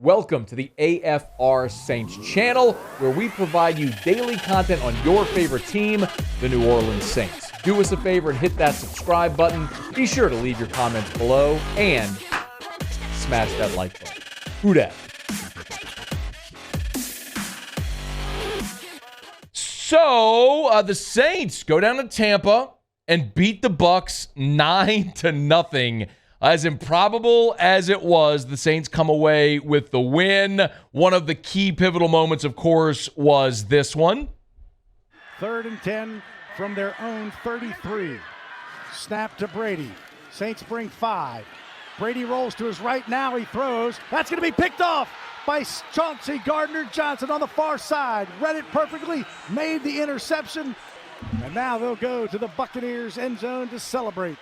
Welcome to the AFR Saints channel, where we provide you daily content on your favorite team, the New Orleans Saints. Do us a favor and hit that subscribe button. Be sure to leave your comments below and smash that like button. Who dat? So, the Saints go down to Tampa and beat the Bucs 9-0. As improbable as it was, the Saints come away with the win. One of the key pivotal moments, of course, was this one. 3rd and 10 from their own 33. Snap to Brady. Saints bring 5. Brady rolls to his right now. He throws. That's going to be picked off by Chauncey Gardner-Johnson on the far side. Read it perfectly, made the interception, and now they'll go to the Buccaneers end zone to celebrate.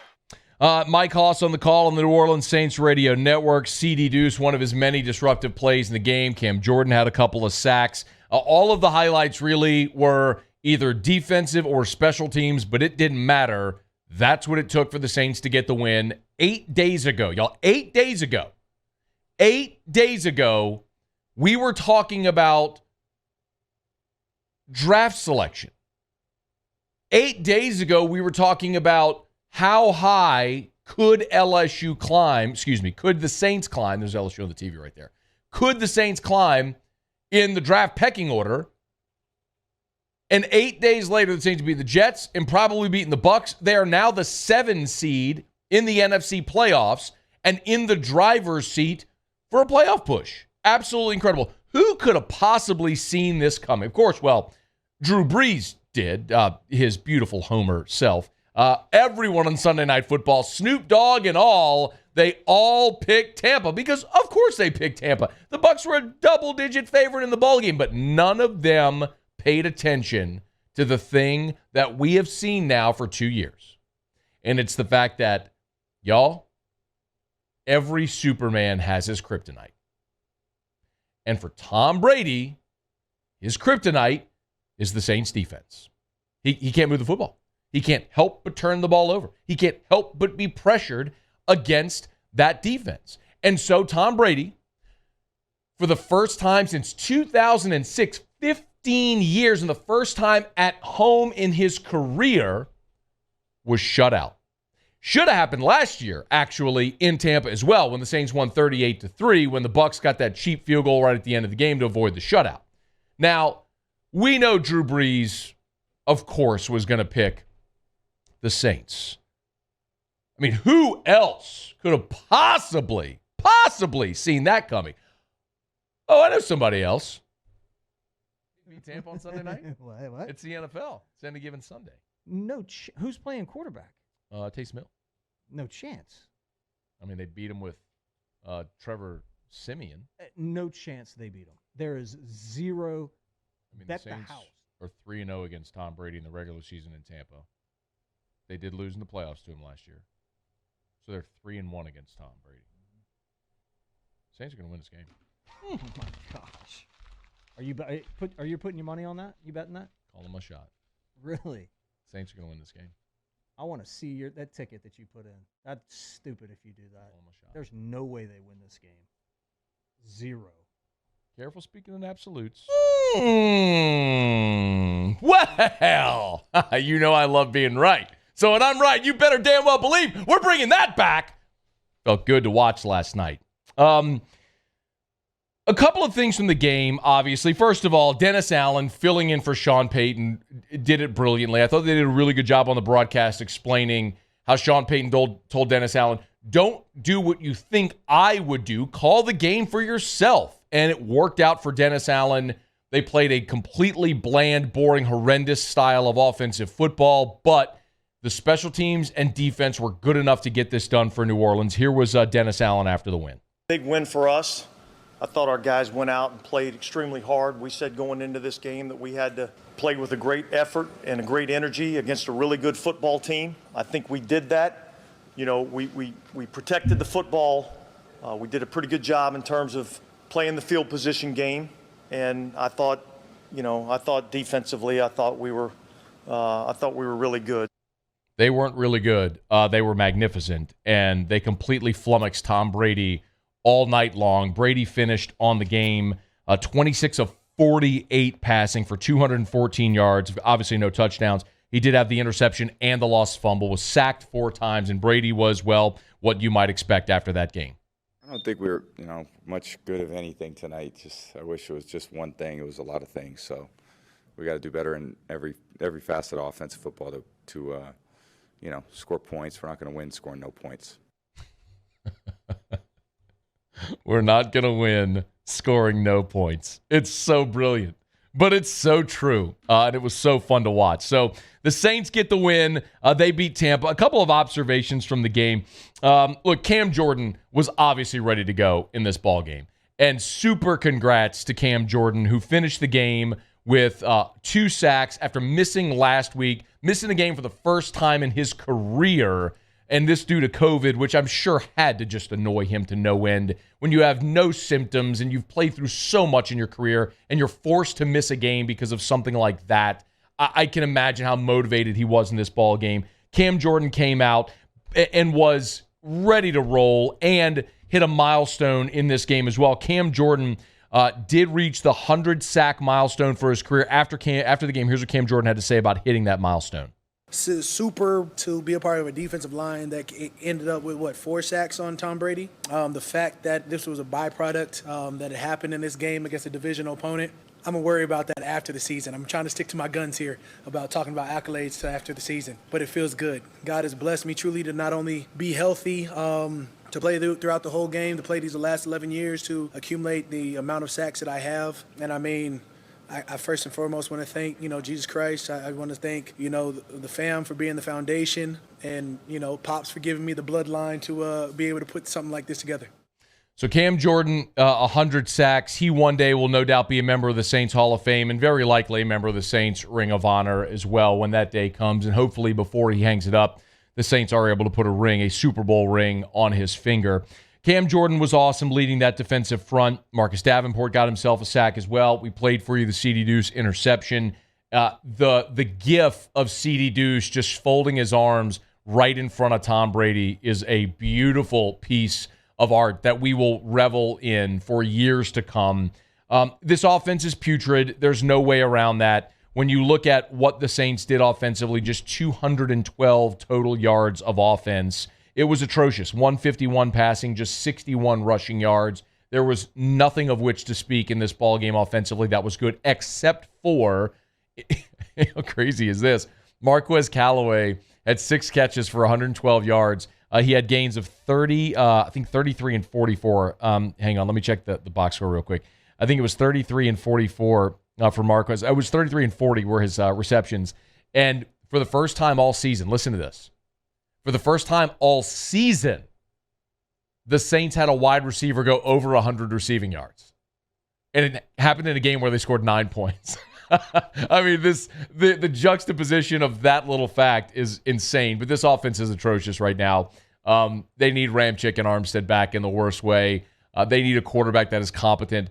Mike Hoss on the call on the New Orleans Saints radio network. CD Deuce, one of his many disruptive plays in the game. Cam Jordan had a couple of sacks. All of the highlights really were either defensive or special teams, but it didn't matter. That's what it took for the Saints to get the win 8 days ago. Y'all, 8 days ago. 8 days ago, we were talking about draft selection. 8 days ago, we were talking about how high could LSU climb, could the Saints climb? There's LSU on the TV right there. Could the Saints climb in the draft pecking order? And 8 days later, the Saints beat the Jets and probably beaten the Bucs. They are now the 7 seed in the NFC playoffs and in the driver's seat for a playoff push. Absolutely incredible. Who could have possibly seen this coming? Of course, well, Drew Brees did, his beautiful Homer self. Everyone on Sunday Night Football, Snoop Dogg and all, they all picked Tampa because, of course, they picked Tampa. The Bucs were a double-digit favorite in the ballgame, but none of them paid attention to the thing that we have seen now for 2 years. And it's the fact that, y'all, every Superman has his kryptonite. And for Tom Brady, his kryptonite is the Saints defense. He can't move the football. He can't help but turn the ball over. He can't help but be pressured against that defense. And so Tom Brady, for the first time since 2006, 15 years, and the first time at home in his career, was shut out. Should have happened last year, actually, in Tampa as well, when the Saints won 38-3, when the Bucs got that cheap field goal right at the end of the game to avoid the shutout. Now, we know Drew Brees, of course, was going to pick the Saints. I mean, who else could have possibly seen that coming? Oh, I know somebody else. Beat Tampa on Sunday night? What? It's the NFL. It's any given Sunday. Who's playing quarterback? Taysom Hill. No chance. I mean, they beat him with Trevor Siemian. No chance they beat him. There is zero. I mean, bet the Saints the house. are 3-0 against Tom Brady in the regular season in Tampa. They did lose in the playoffs to him last year. So they're 3-1 against Tom Brady. Saints are going to win this game. Oh my gosh. Are you putting your money on that? You betting that? Call them a shot. Really? Saints are going to win this game. I want to see that ticket that you put in. That's stupid if you do that. Call them a shot. There's no way they win this game. Zero. Careful speaking in absolutes. Well, you know I love being right. So when I'm right, you better damn well believe we're bringing that back. Felt good to watch last night. A couple of things from the game, obviously. First of all, Dennis Allen filling in for Sean Payton did it brilliantly. I thought they did a really good job on the broadcast explaining how Sean Payton told Dennis Allen, don't do what you think I would do. Call the game for yourself. And it worked out for Dennis Allen. They played a completely bland, boring, horrendous style of offensive football, but the special teams and defense were good enough to get this done for New Orleans. Here was Dennis Allen after the win. Big win for us. I thought our guys went out and played extremely hard. We said going into this game that we had to play with a great effort and a great energy against a really good football team. I think we did that. You know, we protected the football. We did a pretty good job in terms of playing the field position game. And I thought defensively, I thought we were really good. They weren't really good. They were magnificent, and they completely flummoxed Tom Brady all night long. Brady finished on the game 26 of 48 passing for 214 yards. Obviously, no touchdowns. He did have the interception and the lost fumble, was sacked 4 times, and Brady was, well, what you might expect after that game. I don't think we were, much good of anything tonight. I wish it was just one thing. It was a lot of things. So we got to do better in every facet of offensive football to score points. We're not going to win scoring no points. We're not going to win scoring no points. It's so brilliant, but it's so true, and it was so fun to watch. So the Saints get the win. They beat Tampa. A couple of observations from the game. Look, Cam Jordan was obviously ready to go in this ball game, and super congrats to Cam Jordan, who finished the game with 2 sacks after missing last week, missing the game for the first time in his career. And this due to COVID, which I'm sure had to just annoy him to no end. When you have no symptoms and you've played through so much in your career and you're forced to miss a game because of something like that, I can imagine how motivated he was in this ball game. Cam Jordan came out and was ready to roll and hit a milestone in this game as well. Cam Jordan did reach the 100-sack milestone for his career after the game. Here's what Cam Jordan had to say about hitting that milestone. Super to be a part of a defensive line that ended up with 4 sacks on Tom Brady. The fact that this was a byproduct that it happened in this game against a divisional opponent, I'm going to worry about that after the season. I'm trying to stick to my guns here about talking about accolades after the season, but it feels good. God has blessed me truly to not only be healthy, to play throughout the whole game, to play these last 11 years, to accumulate the amount of sacks that I have. And I first and foremost want to thank, Jesus Christ. I want to thank, the fam for being the foundation and, Pops for giving me the bloodline to be able to put something like this together. So Cam Jordan, 100 sacks. He one day will no doubt be a member of the Saints Hall of Fame and very likely a member of the Saints Ring of Honor as well when that day comes. And hopefully before he hangs it up, the Saints are able to put a Super Bowl ring on his finger. Cam Jordan was awesome leading that defensive front. Marcus Davenport got himself a sack as well. We played for you the C.D. Deuce interception. The gif of C.D. Deuce just folding his arms right in front of Tom Brady is a beautiful piece of art that we will revel in for years to come. This offense is putrid. There's no way around that. When you look at what the Saints did offensively, just 212 total yards of offense. It was atrocious. 151 passing, just 61 rushing yards. There was nothing of which to speak in this ballgame offensively that was good, except for, how crazy is this? Marquez Callaway had 6 catches for 112 yards. He had gains of 30, I think 33 and 44. Hang on, let me check the box score real quick. I think it was 33 and 44 for Marquez. It was 33 and 40 were his receptions. And for the first time all season, listen to this. For the first time all season, the Saints had a wide receiver go over 100 receiving yards. And it happened in a game where they scored 9 points. I mean, the juxtaposition of that little fact is insane, but this offense is atrocious right now. They need Ramchick and Armstead back in the worst way. They need a quarterback that is competent.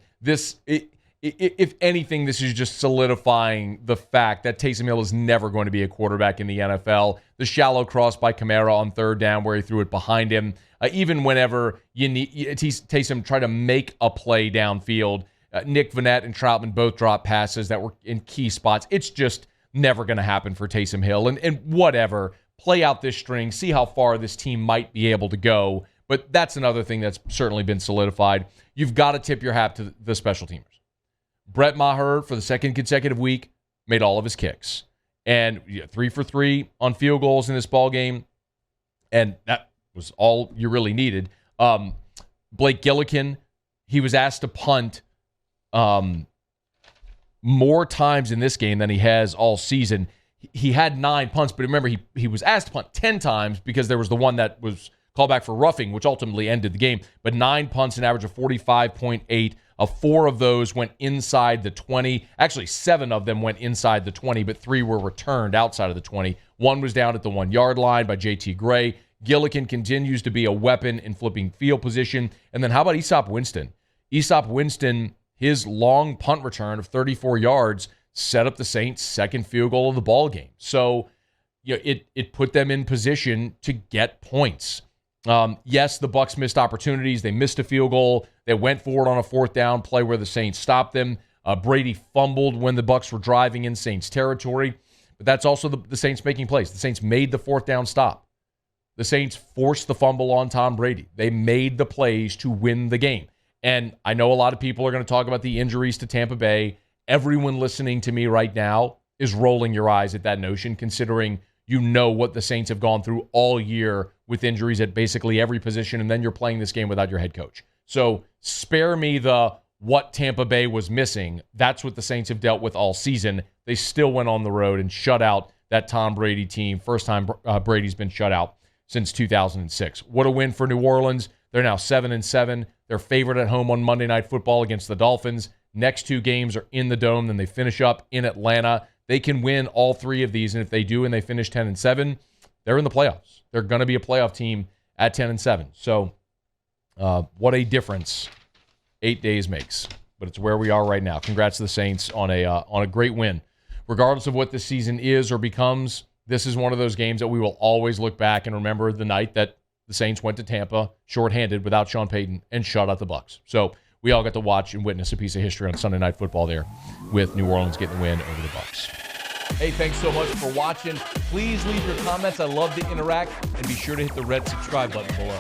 If anything, this is just solidifying the fact that Taysom Hill is never going to be a quarterback in the NFL. The shallow cross by Kamara on 3rd down where he threw it behind him. Even whenever you need Taysom try to make a play downfield, Nick Vannett and Troutman both dropped passes that were in key spots. It's just never going to happen for Taysom Hill. And whatever, play out this string, see how far this team might be able to go. But that's another thing that's certainly been solidified. You've got to tip your hat to the special teamers. Brett Maher, for the 2nd consecutive week, made all of his kicks. And 3 for 3 on field goals in this ball game. And that was all you really needed. Blake Gillikin, he was asked to punt more times in this game than he has all season. He had 9 punts, but remember, he was asked to punt 10 times because there was the one that was called back for roughing, which ultimately ended the game. But 9 punts, an average of 45.8. 4 of those went inside the 20. Actually, 7 of them went inside the 20, but 3 were returned outside of the 20. 1 was down at the 1-yard line by J.T. Gray. Gillikin continues to be a weapon in flipping field position. And then how about Aesop Winston? Aesop Winston, his long punt return of 34 yards set up the Saints' 2nd field goal of the ball game. So it put them in position to get points. Yes, the Bucs missed opportunities. They missed a field goal. They went forward on a fourth down play where the Saints stopped them. Brady fumbled when the Bucs were driving in Saints territory. But that's also the Saints making plays. The Saints made the fourth down stop. The Saints forced the fumble on Tom Brady. They made the plays to win the game. And I know a lot of people are going to talk about the injuries to Tampa Bay. Everyone listening to me right now is rolling your eyes at that notion, considering you know what the Saints have gone through all year with injuries at basically every position, and then you're playing this game without your head coach. So spare me the what Tampa Bay was missing. That's what the Saints have dealt with all season. They still went on the road and shut out that Tom Brady team. First time Brady's been shut out since 2006. What a win for New Orleans. They're now 7-7. They're favored at home on Monday Night Football against the Dolphins. Next two games are in the Dome, then they finish up in Atlanta. They can win all three of these, and if they do and they finish 10-7, they're in the playoffs. They're going to be a playoff team at 10-7. So what a difference 8 days makes. But it's where we are right now. Congrats to the Saints on a great win. Regardless of what this season is or becomes, this is one of those games that we will always look back and remember the night that the Saints went to Tampa shorthanded without Sean Payton and shut out the Bucs. So we all got to watch and witness a piece of history on Sunday Night Football there with New Orleans getting the win over the Bucs. Hey, thanks so much for watching. Please leave your comments. I love to interact. And be sure to hit the red subscribe button below.